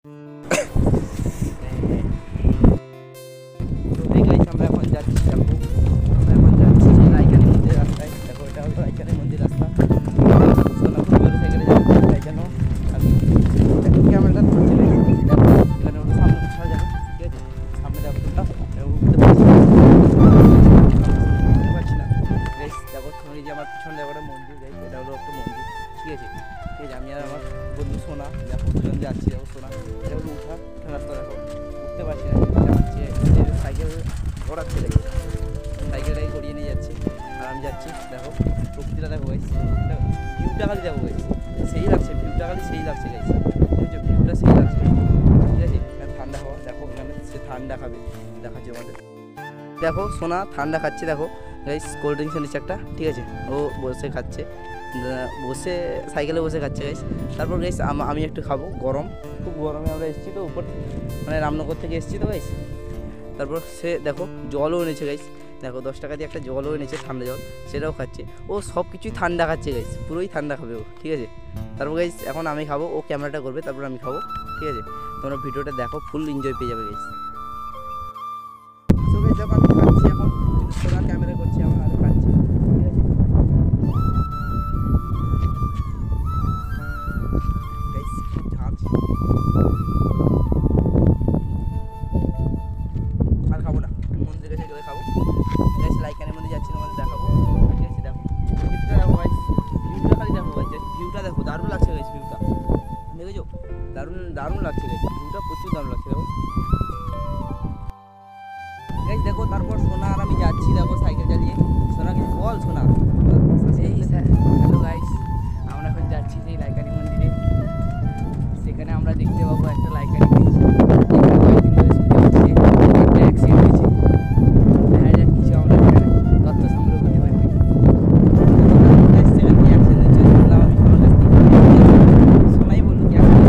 আমরা এখন যাচ্ছি সেই রায়খানি মন্দির রাস্তায়। দেখো এটা হলো রায়খানি মন্দির রাস্তা। সোনাপুর সাইকেলে যাচ্ছি তাই জন্য আমি ক্যামেরাটা ধরছি। এখানে ওটা সামনে উঠা যাবে, ঠিক আছে? সামনে দেখো উঠতে পারছি না। দেখো এই যে আমার পিছনে দেখো একটা মন্দির, এটা হলো একটা মন্দির, ঠিক আছে? ঠিক আছে, আমি আর আমার বন্ধু সোনা দেখো দুজন যাচ্ছি। দেখো সোনা এটা হলো উঠা রাস্তা, দেখো উঠতে পারছি না, যাচ্ছে সাইকেল ঘোরাচ্ছে, দেখো সাইকেলটাই ঘুরিয়ে নিয়ে যাচ্ছে আর আমি যাচ্ছি। দেখো প্রকৃতিটা দেখো গাইস, ভিউটা খালি দেখো গাইস, সেই লাগছে ভিউটা, খালি সেই লাগছে গাইস, বুঝছো? ভিউটা সেই লাগছে, ঠিক আছে? ঠান্ডা হাওয়া দেখো, এখানে সে ঠান্ডা খাবে দেখাচ্ছে আমাদের। দেখো সোনা ঠান্ডা খাচ্ছে, দেখো গাইস কোল্ড ড্রিঙ্কস এনেছে একটা, ঠিক আছে? ও বসে খাচ্ছে, বসে সাইকেলে বসে খাচ্ছে গাইস। তারপর গাইস আমি একটু খাবো, গরম খুব গরমে আমরা এসেছি তো উপর, মানে রামনগর থেকে এসেছি তো গাইস। তারপর সে দেখো জলও এনেছে গাইস, দেখো 10 টাকা দিয়ে একটা জলও এনেছে, ঠান্ডা জল, সেটাও খাচ্ছে। ও সব কিছুই ঠান্ডা খাচ্ছে গাইস, পুরোই ঠান্ডা খাবে ও, ঠিক আছে? তারপর গাইস এখন আমি খাবো, ও ক্যামেরাটা করবে, তারপর আমি খাবো, ঠিক আছে? তোমরা ভিডিওটা দেখো, ফুল এনজয় পেয়ে যাবে গাইস। সো গাইস দেখো আমি খাচ্ছি এখন, কিন্তু সোনা ক্যামেরা করছি, আমার আর খাচ্ছি, ঠিক আছে? গাইস খুব ঝাঁঝ, আর খাবো না, মন্দিরে গেছে গেলে খাবো গাইস। রায়খানি মন্দির যাচ্ছি, তোমাদের দেখাবো, ঠিক আছে? দেখো ভিউটা দেখো গাইস, ভিউটা খালি দেখো গাইস, ভিউটা দেখো দারুণ লাগছে গাইস, ভিউটা দেখেছো? দারুণ লাগছে গাইস, ভিউটা প্রচুর দারুণ লাগছে দেখো গাইস। দেখো তারপর সোনা আর আমি যাচ্ছি, দেখো সাইকেল চালিয়ে। সোনা কিছু বল, সোনা। এই স্যার, হ্যালো গাইস, আমরা এখন যাচ্ছি সেই লাইকানি মন্দিরে। সেখানে আমরা দেখতে পাবো একটা লাইকানি ব্রিজ, একটা অ্যাক্সিডেন্ট হয়েছে। দেখা যাক কিছু আমরা এখানে তথ্য সংগ্রহ করতে পারি। সোনাই বললো কি যাচ্ছি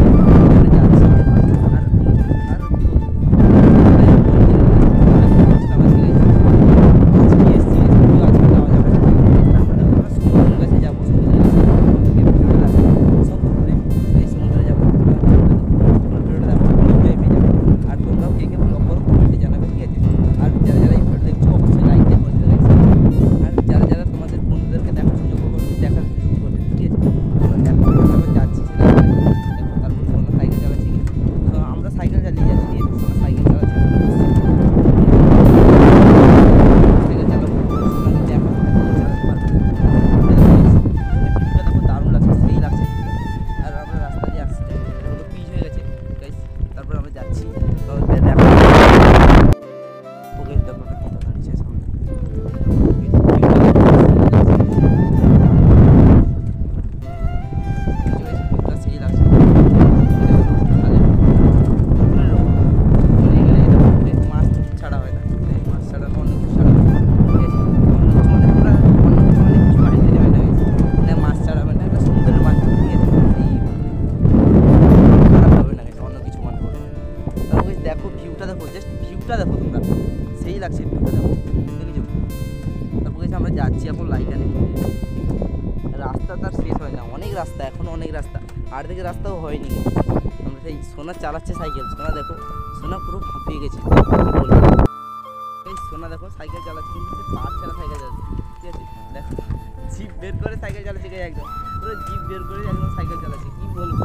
আর দেখো তোমরা, সেই লাগছে ভিউটা দেখো, দেখেছো? তারপর গেছে আমরা যাচ্ছি এখন লাইকানি মন্দির। রাস্তা তার শেষ হয় না, অনেক রাস্তা, এখনো অনেক রাস্তা, আর দিকে রাস্তাও হয়নি। আমরা সেই সোনা চালাচ্ছে সাইকেল, সোনা দেখো, সোনা পুরো ফাঁপিয়ে গেছে। এই সোনা দেখো সাইকেল চালাচ্ছে, কিন্তু সে পারছে না সাইকেল চালাচ্ছে, ঠিক আছে? দেখো জিপ বের করে সাইকেল চালাচ্ছে, একদম পুরো জিপ বের করে একদম সাইকেল চালাচ্ছে। কি বলবো,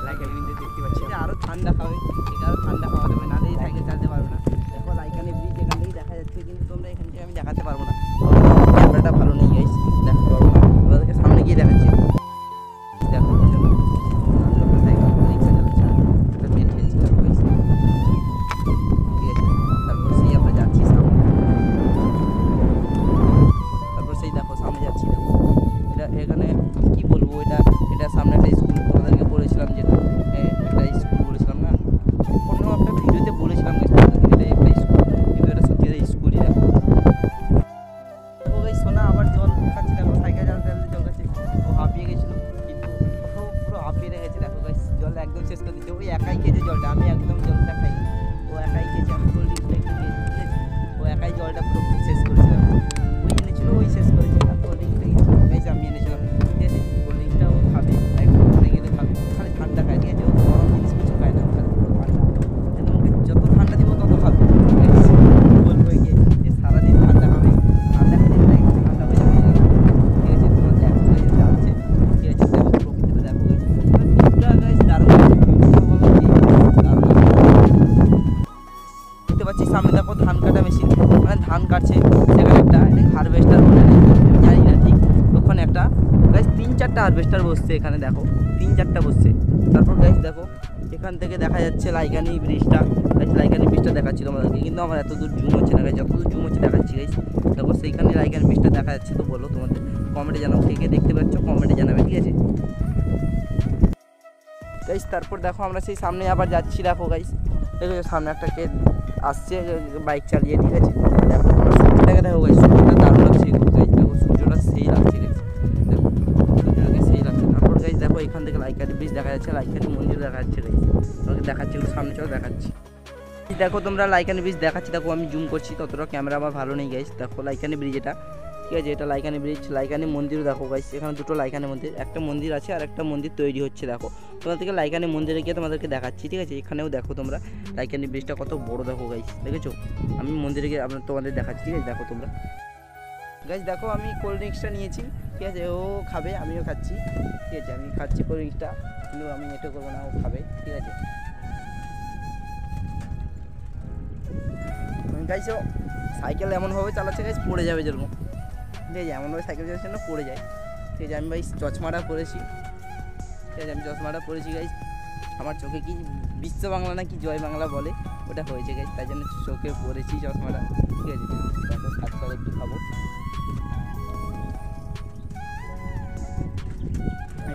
লাইকানি মন্দির দেখতে পাচ্ছি। আরও ঠান্ডা খাবে, এটা আরও ঠান্ডা খাওয়া দেবে, না দিয়ে সাইকেল চালাতে পারবে না। দেখো লাইকানি ব্রিজ এখান থেকেই দেখা যাচ্ছে, কিন্তু তোমরা এখান থেকে আমি দেখাতে পারবো না, ক্যামেরাটা ভালো নেই গাইস, দেখাতে পারবো না। তোমাদেরকে সামনে গিয়ে দেখাচ্ছি। দেখো রিক্সা চালাচ্ছে, একটা মেয়ে ঠেলছে, দেখো গাইস, ঠিক আছে? তারপর সেই আমরা যাচ্ছি সামনে, তারপর সেই দেখো সামনে যাচ্ছি। দেখো এটা এখানে কি বলবো, এটা সামনে একটা স্কুল, তোমাদেরকে বলেছিলাম যেটা একটা স্কুল বলেছিলাম না, কোনো একটা ভিডিওতে বলেছিলাম এটা একটা স্কুল, কিন্তু এটা সত্যি একটা স্কুলই। দেখো ওই সোনা আবার জল খাচ্ছে, দেখো সাইকেল চালাতে জল খাচ্ছে। ও হাঁপিয়ে গেছিলো, কিন্তু ও পুরো হাঁপিয়ে গেছে, দেখো গাইস জল একদম শেষ করে দিচ্ছে। ওই একাই খেয়েছে জলটা, আমি একদম জলটা খাই, ও একাই খেয়েছে, আমি কোল্ড ড্রিঙ্কসটা একটু দিয়েছি, ঠিক আছে? ও একাই জলটা পুরো শেষ করেছে, ওই এনেছিল ওই শেষ করেছে, আর কোল্ড ড্রিঙ্কসটা গাইস আমি এনেছিলাম, ঠিক আছে? কোল্ড ড্রিঙ্কসটা ও খাবে, একটু পরে গেলে খাবে, খালি ঠান্ডা খায়, ঠিক আছে? ও গরম জিনিস কিছু খায় না, খালি যাচ্ছি সামনে দেখো ধান কাটা মেশিন, মানে ধান কাটছে সেখানে একটা হারভেস্টার বলে জানি না ঠিক, ওখানে একটা গাইস 3-4টা হারভেস্টার বসছে এখানে দেখো, 3-4টা বসছে। তারপর গাইস দেখো এখান থেকে দেখা যাচ্ছে লাইকানি ব্রিজটা, গাইস লাইকানি ব্রিজটা দেখাচ্ছি তোমাদেরকে, কিন্তু আমার এত দূর জুম হচ্ছে না গাইস, যতদূর জুম হচ্ছে দেখাচ্ছি গাইস। দেখো সেইখানে লাইকানি ব্রিজটা দেখা যাচ্ছে, তো বলো তোমাদের কমেন্টে জানাও কে কে দেখতে পাচ্ছ, কমেন্টে জানাবে, ঠিক আছে গাইস। তারপর দেখো আমরা সেই সামনে আবার যাচ্ছি, দেখো গাইস দেখো সামনে একটা কে আসছে বাইক চালিয়ে, ঠিক আছে। দেখো তোমরা সূর্যটাকে দেখো গাইস, সূর্যটা দারুণ লাগছে গাইস, দেখো সূর্যটা সেই লাগছে গাইস, দেখো সূর্যটাকে সেই লাগছে। তারপর গাইস দেখো এখান থেকে লাইকানি ব্রিজ দেখা যাচ্ছে, লাইকানি মন্দির দেখা যাচ্ছে গাইস, তোমাকে দেখাচ্ছি একটু সামনে চলো দেখাচ্ছি। দেখো তোমরা লাইকানি ব্রিজ দেখাচ্ছি, দেখো আমি জুম করছি, ততটা ক্যামেরা আমার ভালো নেই গাইস। দেখো লাইকানি ব্রিজ এটা, ঠিক আছে, এটা লাইকানি ব্রিজ। লাইকানি মন্দিরও দেখো গাইস, এখানে দুটো লাইকানি মন্দির, একটা মন্দির আছে আর একটা মন্দির তৈরি হচ্ছে। দেখো তোমাদেরকে লাইকানি মন্দিরে গিয়ে তোমাদেরকে দেখাচ্ছি, ঠিক আছে। এখানেও দেখো তোমরা লাইকানি ব্রিজটা কত বড় দেখো গাইস, দেখেছো। আমি মন্দিরে গিয়ে তোমাদের দেখাচ্ছি, ঠিক আছে, দেখো তোমরা গাইস। দেখো আমি কোল্ড ড্রিঙ্কসটা নিয়েছি, ঠিক আছে, ও খাবে আমিও খাচ্ছি, ঠিক আছে, আমি খাচ্ছি কোল্ড ড্রিঙ্কসটা, কিন্তু আমি এটা করবো না, ও খাবে, ঠিক আছে গাইস। ও সাইকেল এমনভাবে চালাচ্ছে গাইস পড়ে যাবে যেরকম, ঠিক আছে, এমনভাবে সাইকেল চালাচ্ছে না পড়ে যায়, ঠিক আছে। আমি ভাই চশমাটা পরেছি, ঠিক আছে, আমি চশমাটা পরেছি গাইস, আমার চোখে কি বিশ্ব বাংলা না কি জয় বাংলা বলে ওটা হয়েছে গাইস, তাই জন্য চোখে পরেছি চশমাটা, ঠিক আছে। দেখো সাত করে একটু খাবো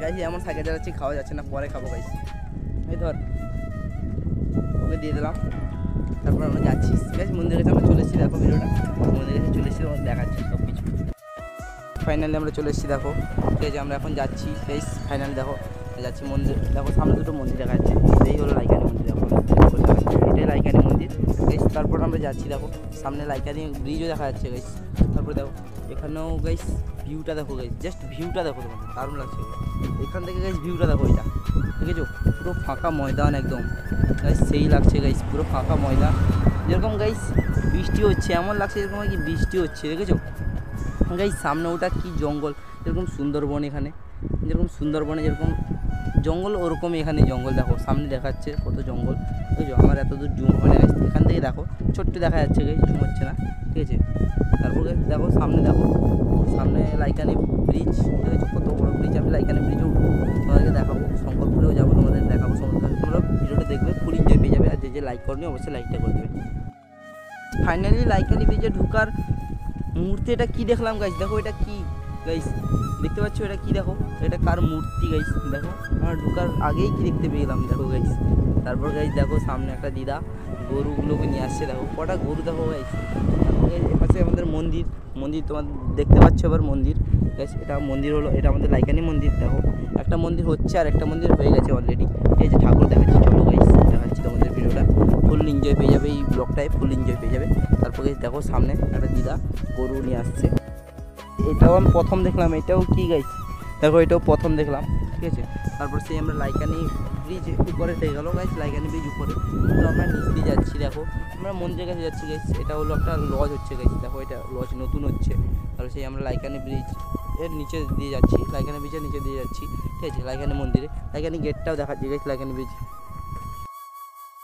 গাইস, এমন সাইকেল চালাচ্ছি খাওয়া যাচ্ছে না, পরে খাবো গাইস। এই ধর ওকে দিয়ে দিলাম। তারপর আমরা যাচ্ছি গাইস মন্দিরের কাছে, আমরা চলে এসেছি, দেখো ভিডিওটা মন্দিরের কাছে চলে এসেছি, তোমাকে দেখাচ্ছি সব কিছু। ফাইনালি আমরা চলে এসেছি, দেখো ঠিক আছে, আমরা এখন যাচ্ছি গাইস, ফাইনালি দেখো যাচ্ছি মন্দির, দেখো সামনে দুটো মন্দির দেখা যাচ্ছে, এই হলো লাইকানি মন্দির, দেখো এটাই লাইকানি মন্দির গাইস। তারপর আমরা যাচ্ছি, দেখো সামনে লাইকানি ব্রিজও দেখা যাচ্ছে গাইস। তারপর দেখো এখানেও গাইস ভিউটা দেখো গাইস, জাস্ট ভিউটা দেখো, তোমাদের দারুণ লাগছে এখান থেকে গাইস, ভিউটা দেখো এটা, দেখেছো পুরো ফাঁকা ময়দান একদম গাইস, সেই লাগছে গাইস, পুরো ফাঁকা ময়দান, যেরকম গাইস বৃষ্টি হচ্ছে এমন লাগছে, যেরকম কি বৃষ্টি হচ্ছে, দেখেছো গাইস। সামনে ওটা কি জঙ্গল, যেরকম সুন্দরবন, এখানে যেরকম সুন্দরবনে যেরকম জঙ্গল ওরকমই এখানে জঙ্গল, দেখো সামনে দেখাচ্ছে কত জঙ্গল, বুঝছো। আমার এত দূর জুম হবে না গাইস, এখান থেকে দেখো ছোট্ট দেখা যাচ্ছে গাইস, জুম হচ্ছে না, ঠিক আছে। তারপর দেখো সামনে, দেখো সামনে লাইকানি ব্রিজ, ঠিক আছে, কত বড় ব্রিজ। আমি লাইকানি ব্রিজে উঠবো, তোমাদেরকে দেখাবো, শঙ্করপুরেও যাবো, তোমাদের দেখাবো সমুদ্র, তোমরা ভিডিওটা দেখবে ফুল এনজয় পেয়ে যাবে, আর যে লাইক করনি অবশ্যই লাইকটা করে দেবে। ফাইনালি লাইকানি ব্রিজে ঢুকার মুহূর্তে এটা কি দেখলাম গাইস, দেখো এটা কি গাইস দেখতে পাচ্ছ, এটা কি দেখো, এটা কার মূর্তি গাইস, দেখো আমার ঢুকার আগেই কি দেখতে পেয়ে গেলাম, দেখো গাইস। তারপর গাইস দেখো সামনে একটা দিদা গরুগুলোকে নিয়ে আসছে, দেখো কটা গরু দেখো গাইস। তারপর গাইস এপাশে আমাদের মন্দির, মন্দির তোমার দেখতে পাচ্ছ এবার মন্দির গাইস, এটা মন্দির হলো, এটা আমাদের লাইকানি মন্দির, দেখো একটা মন্দির হচ্ছে আর একটা মন্দির হয়ে গেছে অলরেডি, এই যে ঠাকুর দেখাচ্ছি, চলো গাইস দেখাচ্ছি তোমাদের ভিডিওটা, ফুল এনজয় পেয়ে যাবে, এই ব্লগটায় ফুল এনজয় পেয়ে যাবে। তারপর গাইস দেখো সামনে একটা দিদা গরু নিয়ে আসছে, এটাও আমি প্রথম দেখলাম, এটাও কি গাইস দেখো, এটাও প্রথম দেখলাম, ঠিক আছে। তারপর সেই আমরা লাইকানি ব্রিজ উপরে থেকে গেলো গাইস, লাইকানি ব্রিজ উপরে, তো আমরা নিচ দিয়ে যাচ্ছি, দেখো আমরা মন্দিরের কাছে যাচ্ছি গাইস। এটা হলো একটা লজ হচ্ছে গাইস, দেখো এটা লজ নতুন হচ্ছে, তাহলে সেই আমরা লাইকানি ব্রিজ এর নিচে দিয়ে যাচ্ছি, লাইকানি ব্রিজের নিচে দিয়ে যাচ্ছি, ঠিক আছে। লাইকানি মন্দিরে লাইকানি গেটটাও দেখাচ্ছি গাইস, লাইকানি ব্রিজ।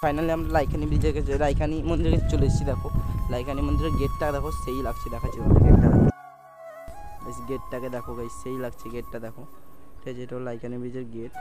ফাইনালি আমরা লাইকানি ব্রিজের কাছে, লাইকানি মন্দিরের কাছে চলে এসেছি, দেখো লাইকানি মন্দিরের গেটটা দেখো সেই লাগছে, দেখাচ্ছি গেটটা গাইস, গেটটাকে দেখো গাইস সেই লাগছে, গেটটা দেখো, ঠিক আছে, এটা হলো লাইকানি ব্রিজের গেট।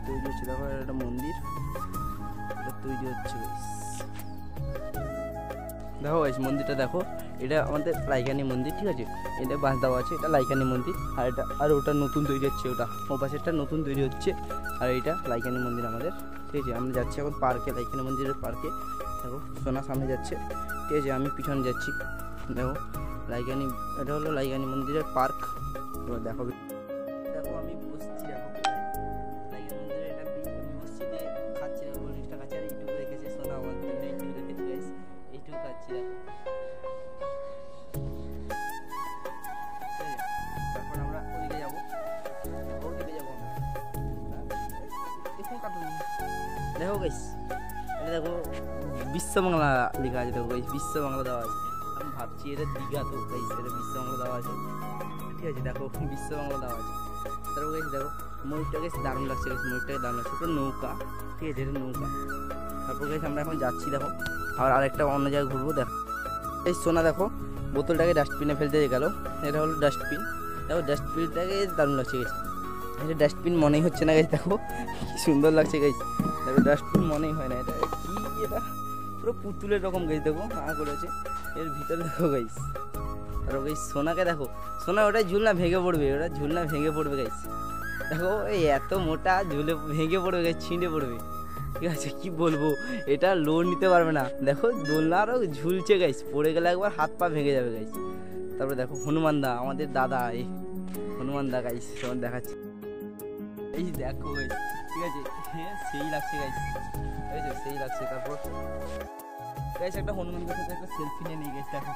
তৈরি হচ্ছে, দেখো একটা মন্দির তৈরি হচ্ছে। দেখো গাইস মন্দিরটা দেখো, এটা আমাদের লাইকানি মন্দির, ঠিক আছে। এটা বাঁশ দেওয়া আছে, এটা লাইকানি মন্দির। আর এটা আর ওটা নতুন তৈরি হচ্ছে, ওটা ও পাশেরটা নতুন তৈরি হচ্ছে। আর এইটা লাইকানি মন্দির আমাদের, ঠিক আছে। আমরা যাচ্ছি এখন পার্কে, লাইকানি মন্দিরের পার্কে। দেখো সোনা সামনে যাচ্ছে, ঠিক আছে, আমি পিছনে যাচ্ছি। দেখো লাইকানি, এটা হলো লাইকানি মন্দিরের পার্ক। এবার দেখো দেখো আমি বসছি, দেখো লাইকানি মন্দিরে এটা আমি বসছি, দিয়ে খাচ্ছি, দেখো কোল্ড ড্রিঙ্কসটা খাচ্ছি। আর এইটুকু রেখেছে সোনা আমার জন্য, এইটুকু রেখেছে গাইস, এইটুকু খাচ্ছি দেখো। তারপর আমরা ওদিকে যাবো, ওদিকে যাবো দেখুন কাটুন। দেখো গাইস এটা দেখো বিশ্ব বাংলা লেখা আছে, দেখো গাইস বিশ্ব বাংলা দেওয়া আছে। আমি ভাবছি এটা দীঘা, তো গাইস এটা বিশ্ব বাংলা দেওয়া আছে, ঠিক আছে। দেখো বিশ্ব বাংলা দেওয়া আছে। তারপর গাইস দেখো ময়ূরটা গাইস দারুণ লাগছে, গাইস ময়ূরটাকে দারুণ লাগছে। এটা নৌকা, ঠিক আছে, এটা নৌকা। তারপর গাইস আমরা এখন যাচ্ছি, দেখো আরেকটা অন্য জায়গায় ঘুরবো। দেখো এই সোনা দেখো বোতলটাকে ডাস্টবিনে ফেলতে গেল, এটা হলো ডাস্টবিন। দেখো ডাস্টবিনটাকে দারুণ লাগছে গাইস, এটা ডাস্টবিন মনেই হচ্ছে না গাইস, দেখো কি সুন্দর লাগছে গাইস। দেখো ডাস্টবিন মনেই হয় না, এটা কি, এটা পুরো পুতুলের রকম গাইস। দেখো করেছে এর ভিতরে, দেখো গাইস। আর গাইস সোনাকে দেখো, সোনা ওটা ঝুলনা ভেঙে পড়বে, ওটা ঝুলনা ভেঙে পড়বে গাইস। দেখো এই এত মোটা ঝুলে ভেঙে পড়বে গাইস, ছিঁড়ে পড়বে, ঠিক আছে। কি বলবো, এটা লোড নিতে পারবে না। দেখো দোলনা আরও ঝুলছে গাইস, পড়ে গেলে একবার হাত পা ভেঙে যাবে গাইস। তারপরে দেখো হনুমান দা, আমাদের দাদা, এই হনুমান দা গাইস তোমার দেখাচ্ছি, এই দেখো গাইস, ঠিক আছে। হ্যাঁ সেই লাগছে গাইস, এই যে সেই লাগছে। তারপর গাইস একটা হনুমানদার সাথে একটা সেলফি নিয়ে নিয়ে গেছে, দেখো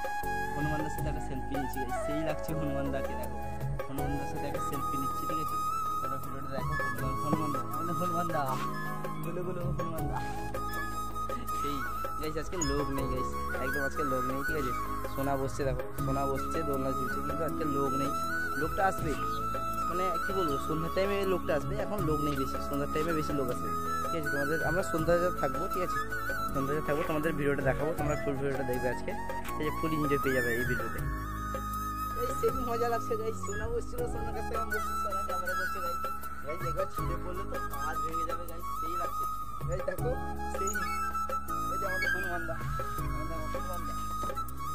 হনুমানদার সাথে একটা সেলফি নিচ্ছি গাইস, সেই লাগছে হনুমানদাকে। দেখো হনুমানদার সাথে একটা সেলফি নিচ্ছি, ঠিক আছে। ওটা ভিডিওটা দেখো, হনুমানদা আমাদের হনুমানদা, গুলো গুলো হনুমানদা, সেই গাইস। আজকে লোক নেই গাইস, একদম আজকে লোক নেই, ঠিক আছে। সোনা বসছে, দেখো সোনা বসছে, দোলনা ঝুলছে, কিন্তু আজকে লোক নেই। লোকটা আসবে, মানে কি বলবো, সন্ধ্যার টাইমে লোকটা আসবে, এখন লোক নেই বেশি, সন্ধ্যার টাইমে বেশি লোক আসবে, ঠিক আছে। তোমাদের আমরা সন্ধ্যায় থাকবো, ঠিক আছে, সন্ধ্যায় থাকবো, তোমাদের ভিডিওটা দেখাবো, তোমরা ফুল ভিডিওটা দেখবে আজকে, ঠিক আছে। ফুল এনজয় পেয়ে যাবে এই ভিডিওতে। এই সেই মজা লাগছে গাইস, সোনা বসছিল, সোনার কাছে আমি বসছি, সোনা ক্যামেরা করছে গাইস। গাইস একবার ছিঁড়ে পড়লে তো হাত ভেঙে যাবে গাইস, সেই লাগছে গাইস। দেখো সেই, এই যে আমাদের হনুমানদা, আমাদের হনুমানদা,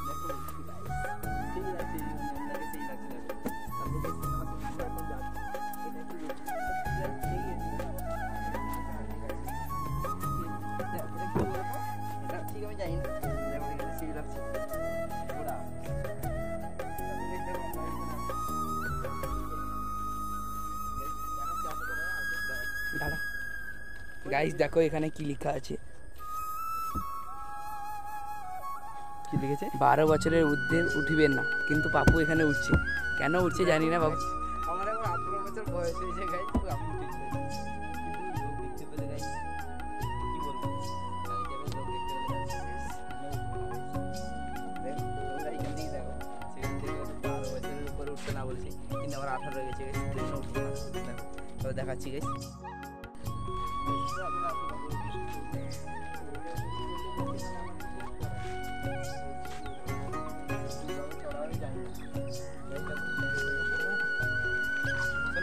দেখো গাইস সেই লাগছে, এই হনুমানদাকে সেই লাগছে। দেখো তারপর গাইস আমরা এখন যাচ্ছি, এটা কি গাইস সেই এটা কি বলবো, এটা ঠিক আমি জানি না, দেখো এখানে সেই লাগছে ওরা। গাইস দেখো এখানে কি লেখা আছে, কি লিখেছে, 12 বছরের ঊর্ধ্বে উঠিবেন না। কিন্তু পাপু এখানে উঠছে, কেন উঠছে জানি না বাবু। আমার এখন 18 বছর বয়স হয়েছে গাইস, আমি উঠেছি কিন্তু লোক দেখতে পেলে গাইস কি বলবো, লোক দেখতে পেলে দেখো তোমরা এখান থেকে দেখো, সেখান থেকে 12 বছরের উপরে উঠতে না বলছি, কিন্তু আমার 18 হয়ে গেছে গাইস, ট্রেনে উঠবো না। দেখো তবে দেখাচ্ছি গাইস,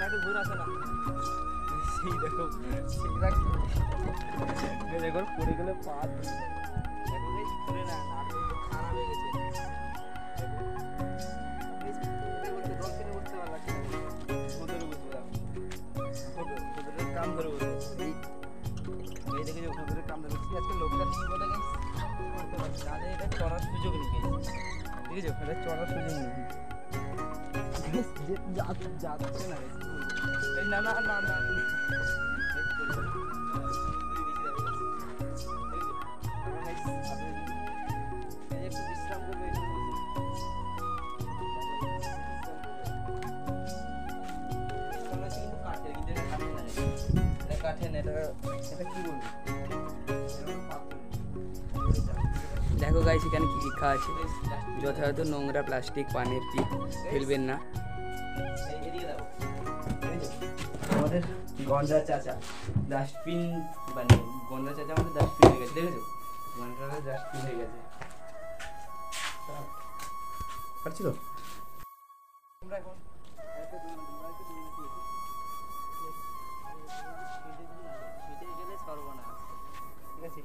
একটু ঘুরে আসে না, সেই দেখো সেই রাখছি, দেখো পড়ে গেলে পা দেখো গাইস, পড়ে না খারাপ হয়ে গেছে। কাম ধরে বসে এই দেখে যে ওদের কাম ধরে বসে, আজকে লোকটা নিয়ে বলে গাইস করতে পারছি না, এটা চড়ার সুযোগ নেই গাইস, ঠিক আছে, এটা চড়ার সুযোগ নেই যাচ্ছে না গাইস, না না না না একটু বিশ্রাম করবে, দেখো গাইস এখানে কি লেখা আছে, যথাযথ নোংরা প্লাস্টিক পানির পিক ফেলবেন না। আমাদের গঞ্জা চাচা ডাস্টবিন বানিয়ে, গঞ্জা চাচা আমাদের ডাস্টবিন হয়ে গেছে, দেখেছো গঞ্জা ডাস্টবিন হয়ে গেছে, পারছি তো আমরা এখন সর্বনাশ, ঠিক আছে।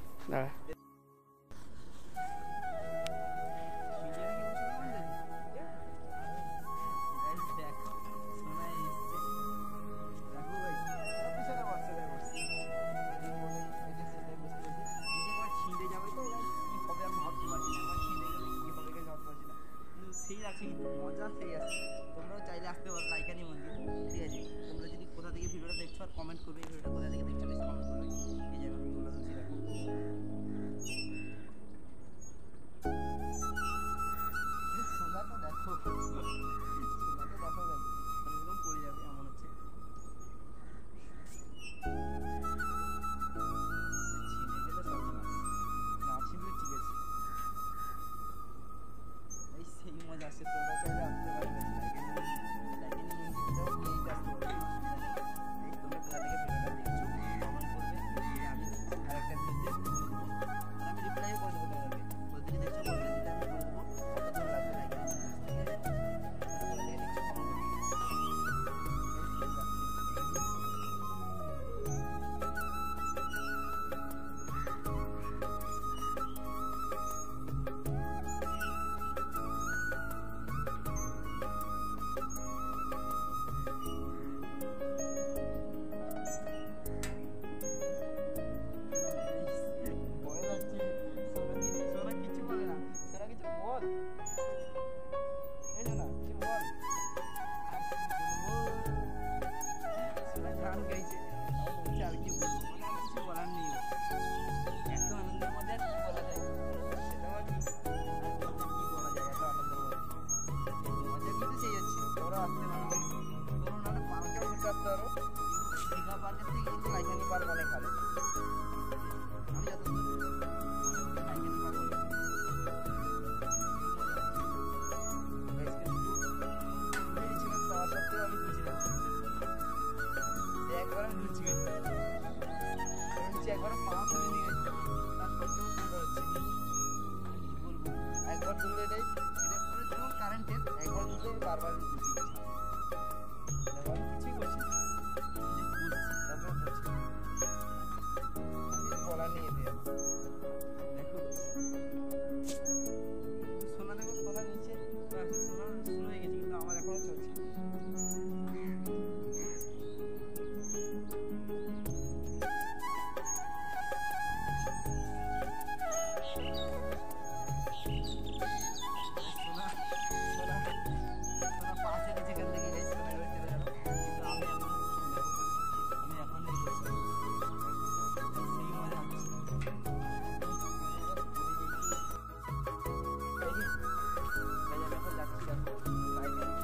সেই লাগছে কিন্তু মজা সেই আছে। তোমরাও চাইলে আসতে পারো লাইকানি মন্দির, ঠিক আছে? তোমরা যদি কোথা থেকে ভিডিওটা দেখছো আর কমেন্ট করবে এই ভিডিওটা কোথা থেকে দেখছো, বেশি কমেন্ট করবে। এই যে আমি তোমরা তুলছি দেখো। সোনাটা দেখো, সোনাটা দেখো ভাই, একদম পড়ে যাবে এমন হচ্ছে। ছিঁড়ে গেলে সর্বনাশ, না ছিঁড়লে ঠিক আছে। এই সেই মজা আসছে, তোমরা চাইলে আসতে পারবে। লাইকানি মন্দিরটাও নিয়ে আসতে পারবে, এই তোমরা কোথা থেকে ভিডিওটা দেখছো কমেন্ট করবে। আমি আরেকটা ভিডিওতে আর আমি রিপ্লাইও করে দেবো তোমাদেরকে। কোথা থেকে দেখছো বলবে, দিলে আমি বলে দেবো কত দূর লাগবে লাইকানি মন্দির, ঠিক আছে? কোথা থেকে দেখছো কমেন্ট করবে। এই সেই লাগছে। ভয় লাগছে। সোনা কিছু বলে না, সোনা কিছু বল, এই না কিছু বল। আর কি বলবো, সোনা গান গাইছে, আমার বলছে আর কি বলবো, মানে আর কিছু বলার নেই। এত আনন্দের মধ্যে আর কি বলা যায়, সেটা আবার কি কি বলা যায় এত আনন্দের মধ্যে। মজা কিন্তু সেই হচ্ছে, তোমরা আসতে না হলে তোমরা নাহলে পার্কেও বসে আসতে পারো। দীঘা পার্কের থেকে কিন্তু লাইকানি পার্ক অনেক ভালো। আমি যতদূর লাইকানি পার্ক বলেছি। তার সত্ত্বেও আমি বুঝিলাম একবার আমি লুচি গেছি, একবার পা তুলে নিয়ে গেছি, তার সত্ত্বেও সুন্দর হচ্ছে। কি বলবো, একবার তুললে নেই, এটা পুরো যেমন কারেন্টের, একবার তুললে বারবার লুচি গেছি। দেখো আমি কিছুই করছি না, বুঝছি তারপরে বুঝছি, আমি বলার নেই এতে। দেখো সোনা, দেখো সোনা নিচে, সোনা শুরু হয়ে গেছে কিন্তু আমার এখনো চলছে। সোনা সোনা সোনা পাশে গেছে এখান থেকে, এই সোনা এবার চলে গেল, কিন্তু আমি এখন এই বসে সেই মজা হচ্ছে। আমি এখন যাচ্ছি দেখো লাইকানি।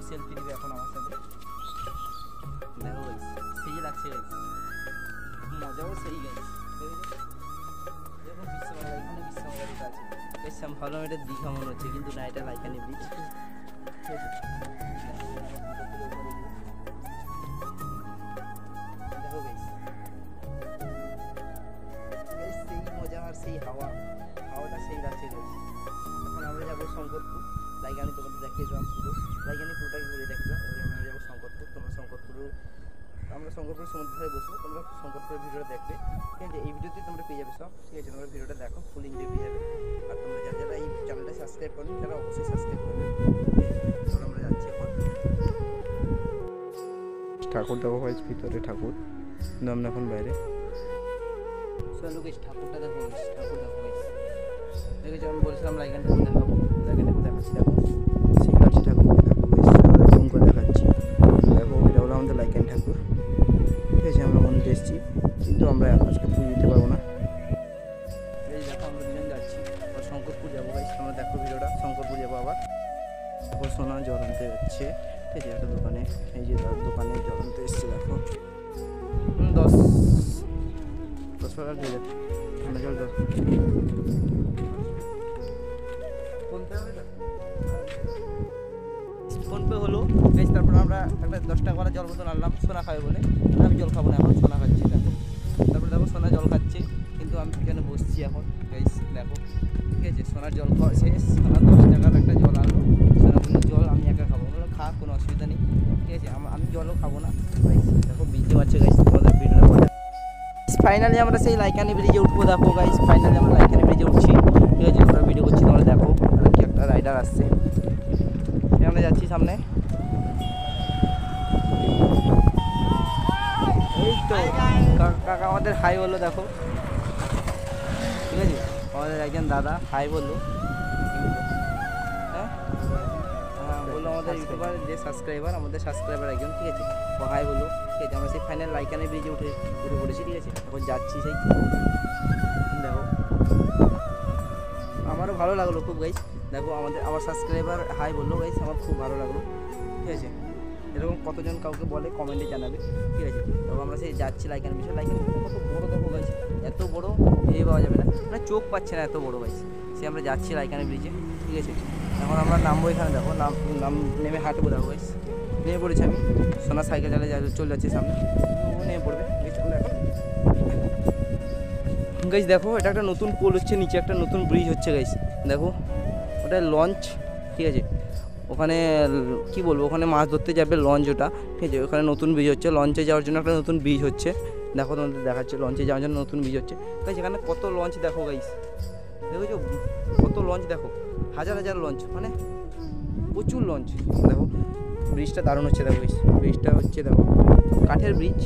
সেলফি নিবে এখন আমার সাথে, দেখো গাইস সেই লাগছে গাইস, মজাও সেই গাইস। দেখো বিশ্ববাংলা, এখানে বিশ্ববাংলা যেটা আছে বেশ ভালো, এটা দীঘা মনে হচ্ছে কিন্তু না, এটা লাইকানি বিচ। দেখো গাইস, সেই মজা আর সেই হাওয়াটা সেই লাগছে গাইস। এখন আমরা যাবো শঙ্করপুর, লাইকানি তোমাদের দেখিয়ে দিলাম পুরো, লাইকানি পুরোটাকে ঘুরে দেখলাম। এবারে আমরা যাবো শঙ্করপুর, তোমরা আমরা শঙ্করপুর সমুদ্র ধারে বসবো, তোমরা শঙ্করপুরের ভিডিওটা দেখবে, ঠিক আছে? এই ভিডিওতে তোমরা পেয়ে যাবে সব, ঠিক আছে? তোমরা ভিডিওটা দেখো, ফুল এনজয় পেয়ে যাবে। আর তোমরা যারা এই চ্যানেলটা সাবস্ক্রাইব করবে তারা অবশ্যই সাবস্ক্রাইব করবে। তাহলে আমরা যাচ্ছি এখন। ঠাকুর দেখো ভাই, ভিতরে ঠাকুর, কিন্তু আমরা এখন বাইরে। চলো গাইস, ঠাকুরটা দেখো গাইস, ঠাকুর দেখো গাইস। দেখেছো আমি বলছিলাম লাইকানটা দেখাবো, লাইকানটা দেখাচ্ছি দেখো, সেই লাগছে ঠাকুরকে দেখো গাইস, আমরা জুম করে দেখাচ্ছি। দেখো এটা হলো আমাদের লাইকানি ঠাকুর, ঠিক আছে? আমরা মন্দিরে এসেছি কিন্তু আমরা আজকে পুজো দিতে পারবো না। এই দেখো আমরা দুজন যাচ্ছি, আবার শঙ্করপুর যাবো গাইস, তোমরা দেখো ভিডিওটা। শঙ্করপুর যাবো আবার, দেখো সোনা জল আনতে যাচ্ছে, ঠিক আছে? একটা দোকানে, এই যে দোকানে জল আনতে এসছে দেখো, 10 টাকা দিয়ে যাচ্ছে ঠান্ডা জল। ফোনপে হলো বেশ, তারপর আমরা একটা 10 টাকা করে জল বোতল আনলাম, সোনা খাবে বলে। আমি জল খাবো না, এখন সোনা খাচ্ছি দেখো। তারপরে দেখো সোনা জল খাচ্ছে, কিন্তু আমি পিছনে বসছি এখন গাইস দেখো, ঠিক আছে? সোনার জল খাওয়া শেষ, সোনা 10 টাকার একটা জল আনলো, সোনা বললো জল আমি একা খাবো, বললো খা, কোনো অসুবিধা নেই, ঠিক আছে? আমি জলও খাবো না গাইস। দেখো বুঝতে পারছো গাইস, তোমাদের ভিডিওটা ফাইনালি আমরা সেই লাইকানি ব্রিজে উঠবো। দেখো গাইস ফাইনালি আমরা লাইকানি ব্রিজে উঠছি, ঠিক আছে। আমরা ভিডিও করছি, তোমরা দেখো আর কি একটা রাইডার আসছে, আমরা যাচ্ছি সামনে। এই তো কাকা আমাদের হাই বললো, দেখো ঠিক আছে। আমাদের একজন দাদা হাই বললো, হ্যাঁ হ্যাঁ বললো আমাদের ইউটিউবার যে সাবস্ক্রাইবার, আমাদের সাবস্ক্রাইবার একজন, ঠিক আছে। ও হাই বললো, ঠিক আছে। আমরা সেই ফাইনাল লাইকানি ব্রিজে উঠে পড়েছি, ঠিক আছে। এখন যাচ্ছি সেই, দেখো আমারও ভালো লাগলো খুব গাইস। দেখো আমার সাবস্ক্রাইবার হাই বললো গাইস, আমার খুব ভালো লাগলো, ঠিক আছে। এরকম কতজন কাউকে বলে কমেন্টে জানাবে, ঠিক আছে। তবে আমরা সেই যাচ্ছি লাইকানি ব্রিজে। লাইকানি ব্রিজটা কত বড়ো দেখো গাইস, এত বড় ভেবে পাওয়া যাবে না, মানে চোখ পাচ্ছে না এত বড় গাইস। সে আমরা যাচ্ছি লাইকানি ব্রিজে, ঠিক আছে। এখন আমরা নামবো এখানে, দেখো নাম নেমে হাঁটবো, দেখো গাইস নেমে পড়েছি আমি। সোনা সাইকেল চালিয়ে চলে যাচ্ছে সামনে, ও নেমে পড়বে গাইস। দেখো এটা একটা নতুন পোল হচ্ছে, নিচে একটা নতুন ব্রিজ হচ্ছে গাইস। দেখো ওটা লঞ্চ, ঠিক আছে। ওখানে কি বলবো, ওখানে মাছ ধরতে যাবে লঞ্চ ওটা, ঠিক আছে। ওখানে নতুন ব্রিজ হচ্ছে, লঞ্চে যাওয়ার জন্য একটা নতুন ব্রিজ হচ্ছে। দেখো তোমাদের দেখাচ্ছে, লঞ্চে যাওয়ার জন্য নতুন ব্রিজ হচ্ছে গাইস। এখানে কত লঞ্চ দেখো গাইস, দেখেছো কত লঞ্চ, দেখো হাজার হাজার লঞ্চ, মানে প্রচুর লঞ্চ। দেখো ব্রিজটা দারুণ হচ্ছে, দেখো গাইস ব্রিজটা হচ্ছে, দেখো কাঠের ব্রিজ,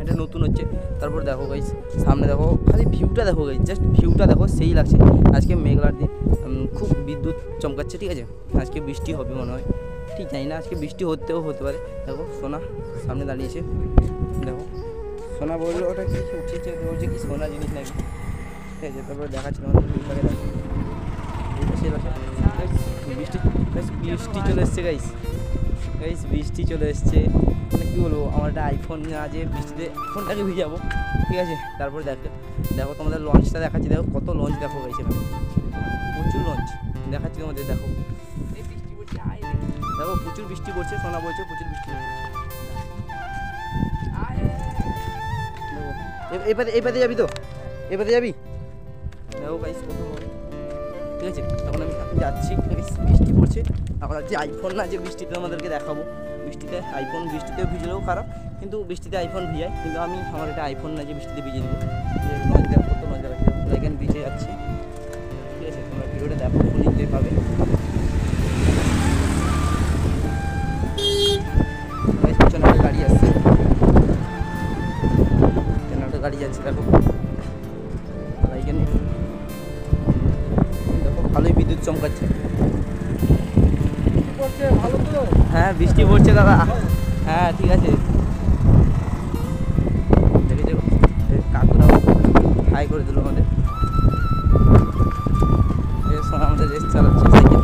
এটা নতুন হচ্ছে। তারপর দেখো গাইস সামনে দেখো, খালি ভিউটা দেখো গাইস, জাস্ট ভিউটা দেখো সেই লাগছে। আজকে মেঘলার দিন, খুব বিদ্যুৎ চমকাচ্ছে, ঠিক আছে। আজকে বৃষ্টি হবে মনে হয়, ঠিক জানি না, আজকে বৃষ্টি হতে পারে। দেখো সোনা সামনে দাঁড়িয়েছে, দেখো সোনা বললো ওটা কি উঠেছে, বলছে কি সোনা জিনিস নাকি, ঠিক আছে। তারপরে দেখাচ্ছিল আমাদের ভিউটাকে, দেখো বৃষ্টি চলে এসছে গাইস, বৃষ্টি চলে এসছে। মানে কী বলবো, আমার একটা আইফোন আছে, বৃষ্টিতে ফোনটাকে ভিজাবো, ঠিক আছে। তারপরে দেখো তোমাদের লঞ্চটা দেখাচ্ছি, দেখো কত লঞ্চ দেখো গাইছে, প্রচুর লঞ্চ দেখাচ্ছি তোমাদের। দেখো দেখো প্রচুর বৃষ্টি পড়ছে, সোনা বলছে প্রচুর বৃষ্টি পড়ছে। এবারে যাবি তো, এবারে যাবি, দেখো গাইস কত, ঠিক আছে। এখন আমি যাচ্ছি, বৃষ্টি পড়ছে। এখন যে আইফোন না যে বৃষ্টিতে আমাদেরকে দেখাবো, বৃষ্টিতে আইফোন বৃষ্টিতেও ভিজলেও খারাপ, কিন্তু বৃষ্টিতে আইফোন ভিজায়, কিন্তু আমার এটা আইফোন না যে বৃষ্টিতে ভিজে দেবো। লঞ্চ দেখো কত লঞ্চ দেখাচ্ছি, এখানে ভিজে যাচ্ছি, ঠিক আছে। তোমরা ভিডিওটা দেখো, দেখতে পাবে। পিছনে একটা গাড়ি আসছে, একটা গাড়ি যাচ্ছে, দেখো এখানে দেখো ভালোই বিদ্যুৎ চমকাচ্ছে, ভালো তো। হ্যাঁ বৃষ্টি পড়ছে দাদা, হ্যাঁ ঠিক আছে। দেখেছো কাকুরাও হাই করে দিল আমাদের, আমাদের রেস চালাচ্ছে সাইকেল।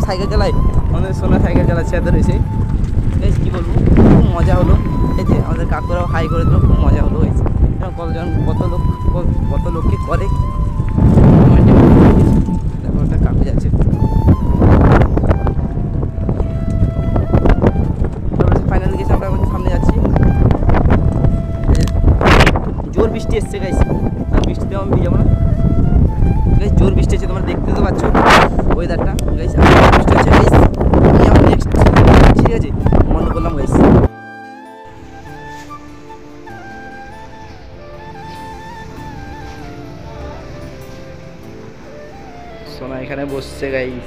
সাইকেল চালাই, আমাদের সোনা সাইকেল চালাচ্ছে এত রয়েছে, বেশ কী বলবো, খুব মজা হলো। এই যে আমাদের কাকুরাও হাই করে দিল, খুব মজা হলো হয়েছে। কত লোককে করে, দেখো একটা কাকু যাচ্ছে। ফাইনালি গেছে, আমরা এখন সামনে যাচ্ছি। জোর বৃষ্টি এসছে গাইস, বৃষ্টিতেও আমি ভিজাবো না গাইস, জোর বৃষ্টি হচ্ছে, তোমরা দেখতে তো পাচ্ছ ওয়েদারটা গাইস, বৃষ্টি হচ্ছে গাইস। আমি আমার নেক্সট, ঠিক আছে, মনে করলাম গাইস। সোনা এখানে বসছে গাইস,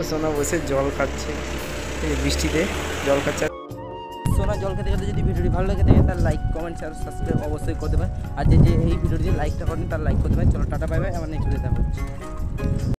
সোনা বসে জল খাচ্ছে, বৃষ্টিতে জল খাচ্ছে। সোনা জল খেতে খেতে যদি ভিডিওটি ভালো লাগে থাকে তার লাইক কমেন্ট শেয়ার সাবস্ক্রাইব অবশ্যই করতে পারেন। আর যে এই ভিডিওটি লাইকটা করেন তার লাইক করতে পারেন। চলো টাটা বাই বাই, আমার নেক্সট ভিডিওতে দেখা হচ্ছে।